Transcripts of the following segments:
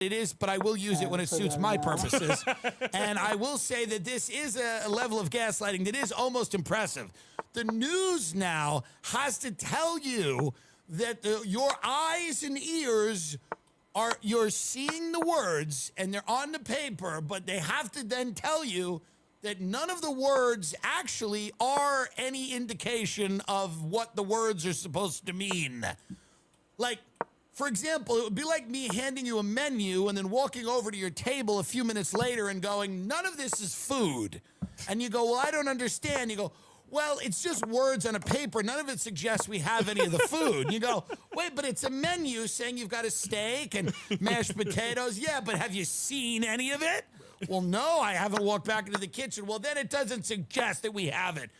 it is, but I will use it when it suits my purposes. And I will say that this is a level of gaslighting that is almost impressive. The news now has to tell you that your eyes and ears you're seeing the words and they're on the paper, but they have to then tell you that none of the words actually are any indication of what the words are supposed to mean. Like, for example, it would be like me handing you a menu and then walking over to your table a few minutes later and going, none of this is food. And you go, well, I don't understand. You go, well, it's just words on a paper. None of it suggests we have any of the food. And you go, wait, but it's a menu saying you've got a steak and mashed potatoes. Yeah, but have you seen any of it? Well, no, I haven't walked back into the kitchen. Well, then it doesn't suggest that we have it.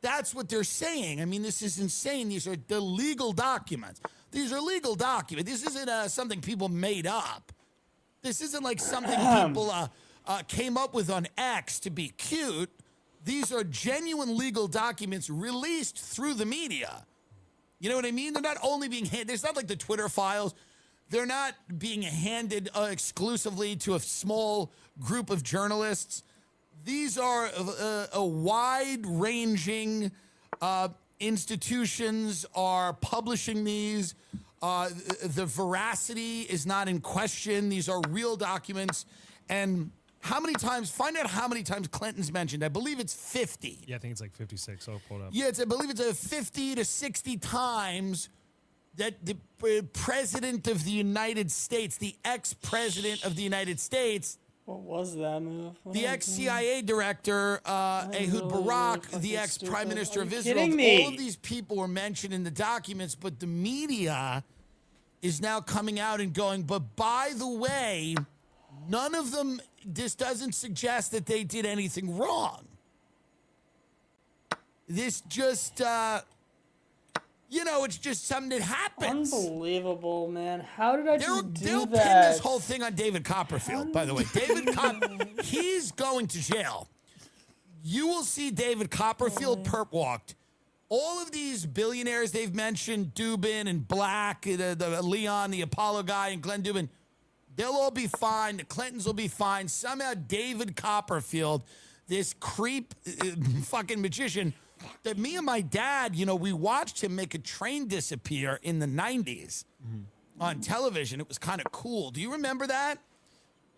That's what they're saying. I mean, this is insane. These are the legal documents. These are legal documents. This isn't something people made up. This isn't like something people came up with on X to be cute. These are genuine legal documents released through the media. You know what I mean? They're not only being handed, it's not like the Twitter files. They're not being handed exclusively to a small group of journalists. These are a wide-ranging institutions are publishing these. The veracity is not in question. These are real documents. And how many times, find out how many times Clinton's mentioned. I believe it's 50. Yeah, I think it's like 56. I'll pull it up. Yeah, I believe it's 50 to 60 times that the president of the United States, the ex-president of the United States, what was that move? the ex-CIA director, Ehud Barak, the ex-prime minister of Israel, all of these people were mentioned in the documents, but the media is now coming out and going, but by the way, none of them, this doesn't suggest that they did anything wrong. This just, it's just something that happens. Unbelievable, man. How did I just do They'll that? pin this whole thing on David Copperfield, by the way. He's going to jail. You will see David Copperfield perp walked. All of these billionaires they've mentioned, Dubin and Black, the Leon, the Apollo guy, and Glenn Dubin, they'll all be fine. The Clintons will be fine. Somehow David Copperfield, this creep fucking magician, that me and my dad, we watched him make a train disappear in the 90s on television. It was kind of cool. Do you remember that?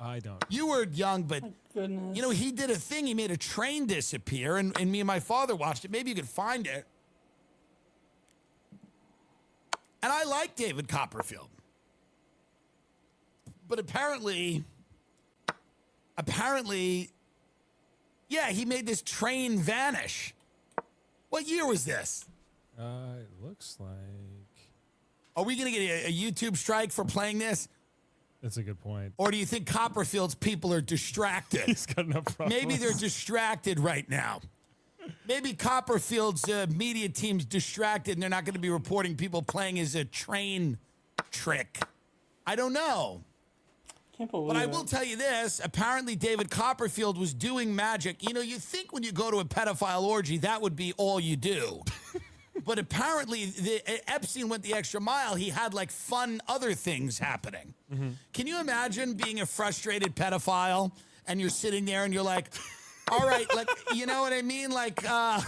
I don't. You were young, but, Goodness. He did a thing. He made a train disappear, and me and my father watched it. Maybe you could find it. And I like David Copperfield. But apparently, yeah, he made this train vanish. What year was this? It looks like... Are we going to get a YouTube strike for playing this? That's a good point. Or do you think Copperfield's people are distracted? He's got enough problems. Maybe they're distracted right now. Maybe Copperfield's media team's distracted and they're not going to be reporting people playing as a train trick. I don't know. Can't believe But I will tell you this. Apparently, David Copperfield was doing magic. You think when you go to a pedophile orgy, that would be all you do. But apparently, Epstein went the extra mile. He had, fun other things happening. Mm-hmm. Can you imagine being a frustrated pedophile and you're sitting there and you're like, all right, you know what I mean? I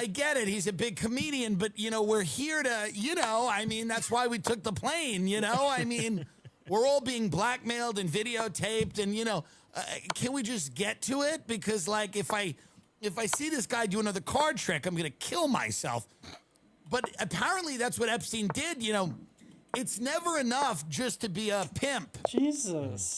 get it. He's a big comedian, but, we're here to, that's why we took the plane, we're all being blackmailed and videotaped, and can we just get to it? Because if I see this guy do another card trick, I'm gonna kill myself. But apparently that's what Epstein did. It's never enough just to be a pimp. Jesus.